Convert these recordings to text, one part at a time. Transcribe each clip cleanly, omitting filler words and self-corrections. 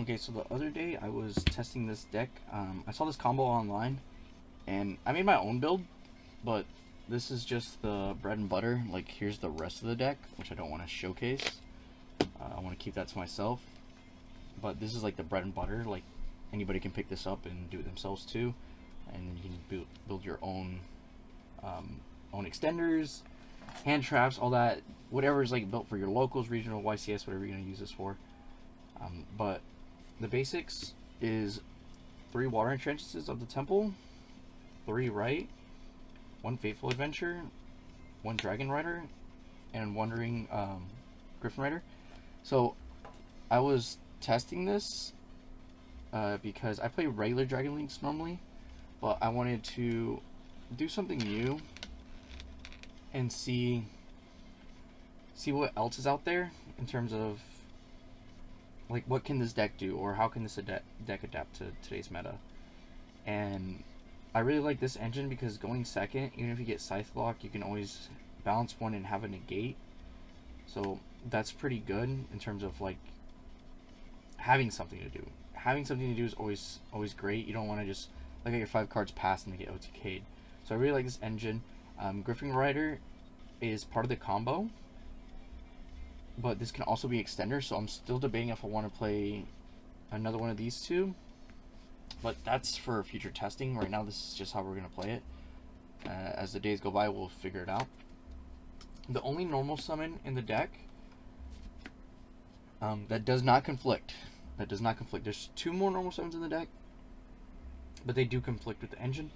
Okay, so the other day I was testing this deck. I saw this combo online, and I made my own build, but this is just the bread and butter. Like, here's the rest of the deck, which I don't want to showcase. I want to keep that to myself. But this is like the bread and butter. Like, anybody can pick this up and do it themselves too, and then you can build your own extenders, hand traps, all that. Whatever is like built for your locals, regional, YCS, whatever you're gonna use this for. But the basics is 3 water entrances of the temple, 3 right, 1 faithful adventure, 1 dragon rider, and wandering griffin rider. So I was testing this because I play regular Dragon Links normally, but I wanted to do something new and see what else is out there in terms of like what can this deck do, or how can this deck adapt to today's meta. And I really like this engine because going second, even if you get Scythe Lock, you can always balance one and have a negate. So that's pretty good in terms of like having something to do. Having something to do is always great. You don't want to just look at your 5 cards pass and they get OTK'd. So I really like this engine. Griffin Rider is part of the combo, but this can also be extender, so I'm still debating if I want to play another one of these two. But that's for future testing. Right now, this is just how we're going to play it. As the days go by, we'll figure it out. The only normal summon in the deck that does not conflict. There's 2 more normal summons in the deck, but they do conflict with the engine.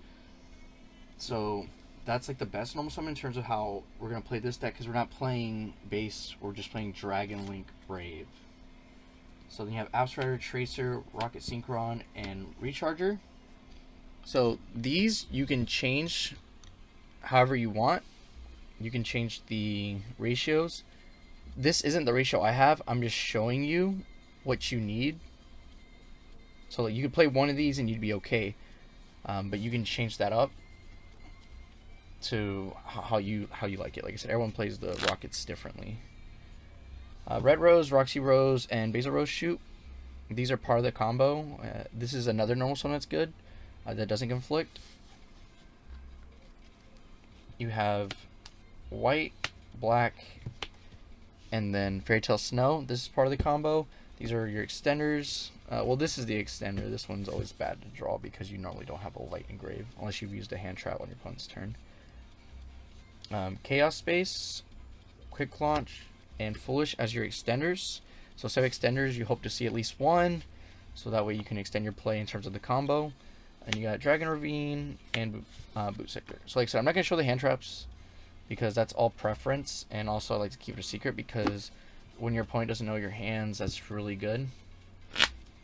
So that's like the best normal summon in terms of how we're going to play this deck, because we're not playing base, we're just playing Dragon Link Brave. So then you have Abs Rider, Tracer, Rocket Synchron, and Recharger. So these you can change however you want. You can change the ratios. This isn't the ratio I have. I'm just showing you what you need. So you could play one of these and you'd be okay. But you can change that up to how you like it. Like I said, everyone plays the rockets differently. Red Rose, Roxy Rose, and Basil Rose Shoot. These are part of the combo. This is another normal summon that's good. That doesn't conflict. You have white, black, and then Fairy Tale Snow. This is part of the combo. These are your extenders. Well, this is the extender. This one's always bad to draw because you normally don't have a light engrave unless you've used a hand trap on your opponent's turn. Chaos Space, Quick Launch, and Foolish as your extenders. So 7 extenders, you hope to see at least 1, so that way you can extend your play in terms of the combo. And you got Dragon Ravine and Boot Sector. So like I said, I'm not going to show the hand traps because that's all preference, and also I like to keep it a secret because when your opponent doesn't know your hands, that's really good.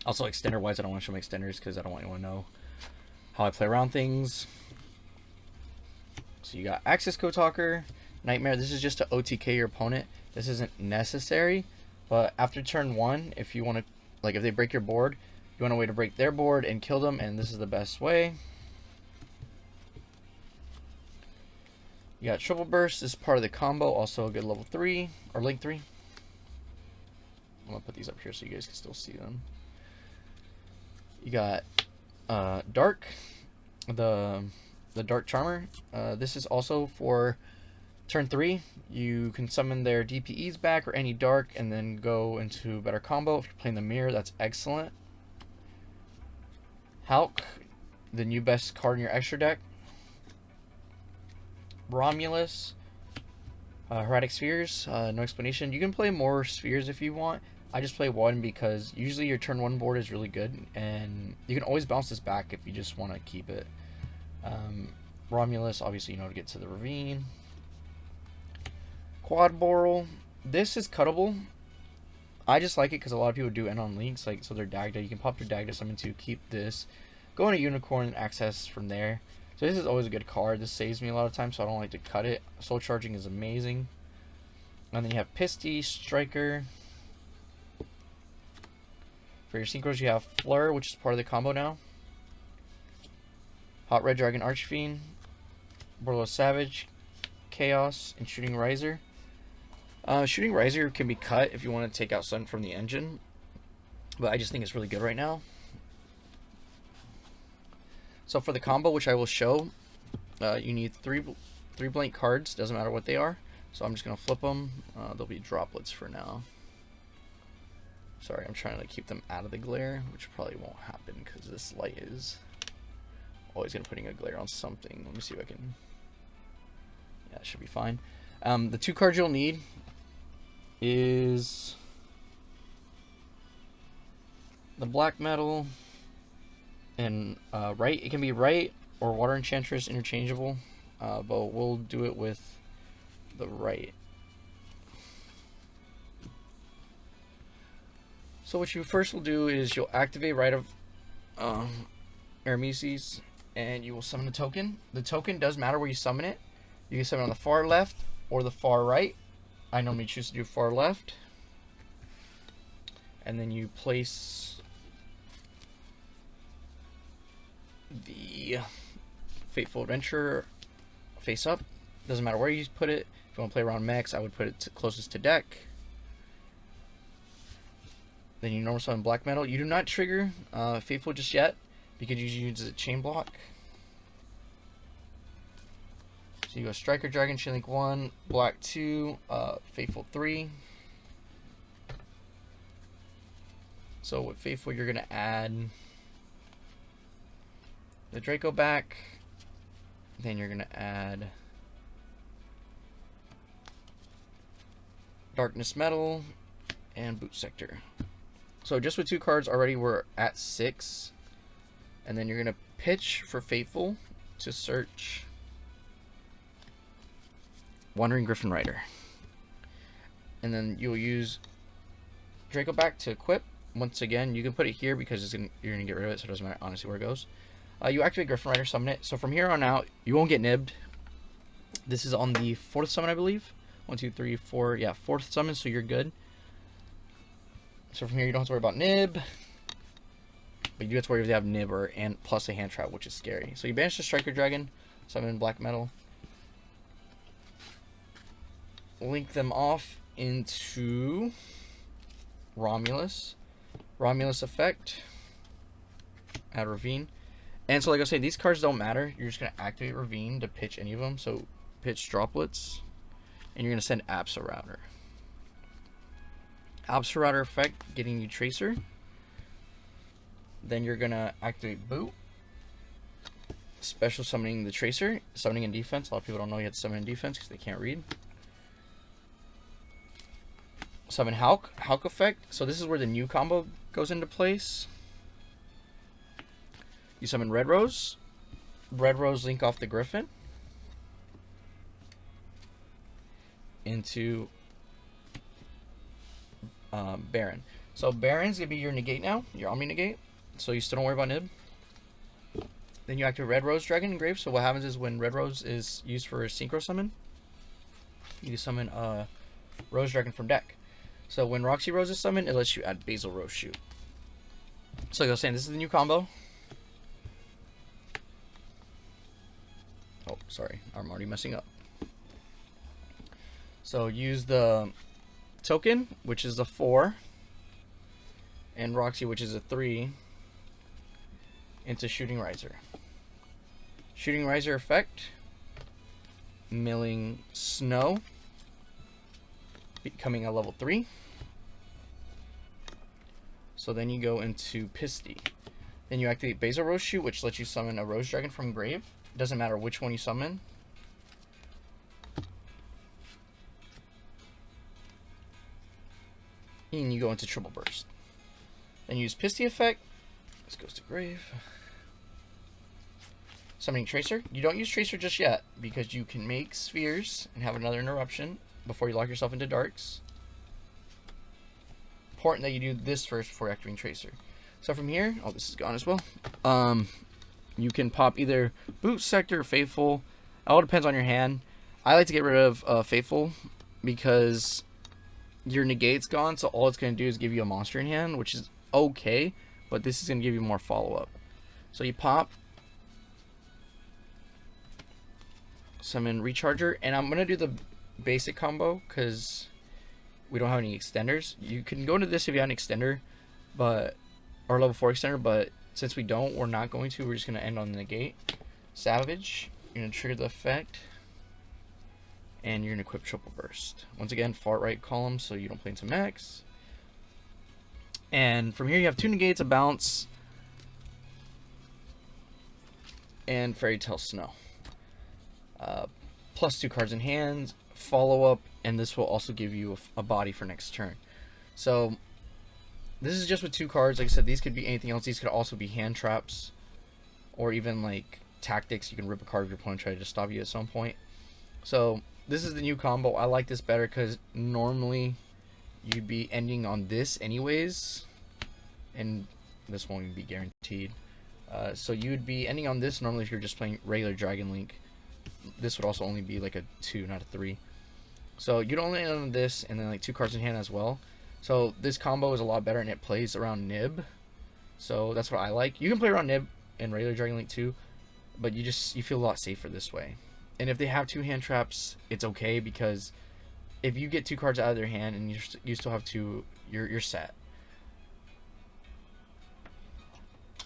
Also, extender wise, I don't want to show my extenders because I don't want anyone to know how I play around things. So you got Axis Code Talker, Nightmare. This is just to OTK your opponent. This isn't necessary, but after turn 1, if you want to, like if they break your board, you want a way to break their board and kill them, and this is the best way. You got Triple Burst. This is part of the combo, also a good level 3 or link 3. I'm gonna put these up here so you guys can still see them. You got Dark, the Dark Charmer. This is also for turn 3. You can summon their DPEs back or any Dark and then go into better combo. If you're playing the Mirror, that's excellent. Hulk, the new best card in your extra deck. Romulus, Hermetic Spheres, no explanation. You can play more spheres if you want. I just play 1 because usually your turn 1 board is really good, and you can always bounce this back if you just want to keep it. Romulus, obviously, to get to the ravine. Quad Boral. This is cuttable. I just like it because a lot of people do end on links, like so their Dagda. You can pop your Dagda summon to keep this, go into Unicorn and access from there. So this is always a good card. This saves me a lot of time, so I don't like to cut it. Soul Charging is amazing. And then you have Pisty, Striker. For your synchros, you have Fleur, which is part of the combo now. Hot Red Dragon Archfiend, Borderless Savage, Chaos, and Shooting Riser. Shooting Riser can be cut if you want to take out Sun from the engine. but I just think it's really good right now. So for the combo, which I will show, you need three blank cards. Doesn't matter what they are. So I'm just gonna flip them. They'll be droplets for now. Sorry, I'm trying to keep them out of the glare, which probably won't happen because this light is always gonna putting a glare on something. Let me see if I can. Yeah, it should be fine. The 2 cards you'll need is the black metal and right. It can be right or water enchantress, interchangeable, but we'll do it with the right. So what you first will do is you'll activate Rite of Arameses, and you will summon a token. The token does matter where you summon it. You can summon it on the far left or the far right. I normally choose to do far left. And then you place the Fateful Adventurer face up. Doesn't matter where you put it. If you want to play around mechs, I would put it closest to deck. Then you normal summon black metal. You do not trigger Faithful just yet because you use a chain block. So you go Striker Dragon, Chain Link 1, Black 2, Faithful 3. So with Faithful, you're going to add the Draco back. Then you're going to add Darkness Metal and Boot Sector. So just with 2 cards already, we're at 6. And then you're going to pitch for Faithful to search Wandering Griffin Rider. And then you'll use Draco back to equip. Once again, you can put it here because you're going to get rid of it, so it doesn't matter honestly where it goes. You activate Griffin Rider, summon it. So from here on out, you won't get nibbed. This is on the 4th summon, I believe. 1, 2, 3, 4. Yeah, 4th summon, so you're good. So from here, you don't have to worry about nib. But you do have to worry if they have nib or and plus a hand trap, which is scary. So you banish the Striker Dragon, summon black metal. Link them off into Romulus. Romulus effect. Add Ravine. And so like I was saying, these cards don't matter. You're just going to activate Ravine to pitch any of them. So pitch droplets. And you're going to send Absa Router. Absa Router effect, getting you Tracer. Then you're going to activate Boot. Special summoning the Tracer. Summoning in defense. A lot of people don't know you have to summon in defense because they can't read. Summon Hulk. Hulk effect. So this is where the new combo goes into place. You summon Red Rose. Red Rose link off the Griffin. Into Baron. So Baron's going to be your negate now. Your Omni negate. So you still don't worry about nib. Then you activate Red Rose Dragon Engrave. So what happens is when Red Rose is used for a Synchro Summon, you summon Rose Dragon from deck. So when Roxy Rose is summoned, it lets you add Basil Rose Shoot. So like I was saying, this is the new combo. Oh, sorry. I'm already messing up. So use the token, which is a 4, and Roxy, which is a 3, into Shooting Riser. Shooting Riser effect, milling Snow, becoming a level 3. So then you go into Pisty. Then you activate Basil Rose Shoot, which lets you summon a Rose Dragon from grave. Doesn't matter which one you summon. And you go into Triple Burst. Then use Pisty effect. This goes to grave. Summoning Tracer. You don't use Tracer just yet because you can make spheres and have another interruption before you lock yourself into darks. Important that you do this first before activating Tracer. So from here, oh, this is gone as well. You can pop either Boot Sector or Faithful. It all depends on your hand. I like to get rid of Faithful because your negate's gone, so all it's going to do is give you a monster in hand, which is okay, but this is going to give you more follow-up. So you pop, summon Recharger, and I'm going to do the basic combo because we don't have any extenders. You can go into this if you have an extender, but or level 4 extender, but since we don't, we're not going to. We're just going to end on the negate. Savage, you're going to trigger the effect, and you're going to equip triple burst. Once again, far right column, so you don't play into max. And from here, you have 2 negates, a bounce, and Fairy Tale Snow. Plus 2 cards in hand, follow up, and this will also give you a body for next turn. So this is just with 2 cards. Like I said, these could be anything else. These could also be hand traps, or even like tactics. You can rip a card of your opponent, try to stop you at some point. So this is the new combo. I like this better because normally you'd be ending on this anyways, and this won't even be guaranteed. So you'd be ending on this normally if you're just playing regular Dragon Link. This would also only be like a 2, not a 3. So you'd only end on this, and then like 2 cards in hand as well. So this combo is a lot better, and it plays around Nib. So that's what I like. You can play around Nib in regular Dragon Link too, but you feel a lot safer this way. And if they have 2 hand traps, it's okay, because if you get 2 cards out of their hand and you still have 2, you're set.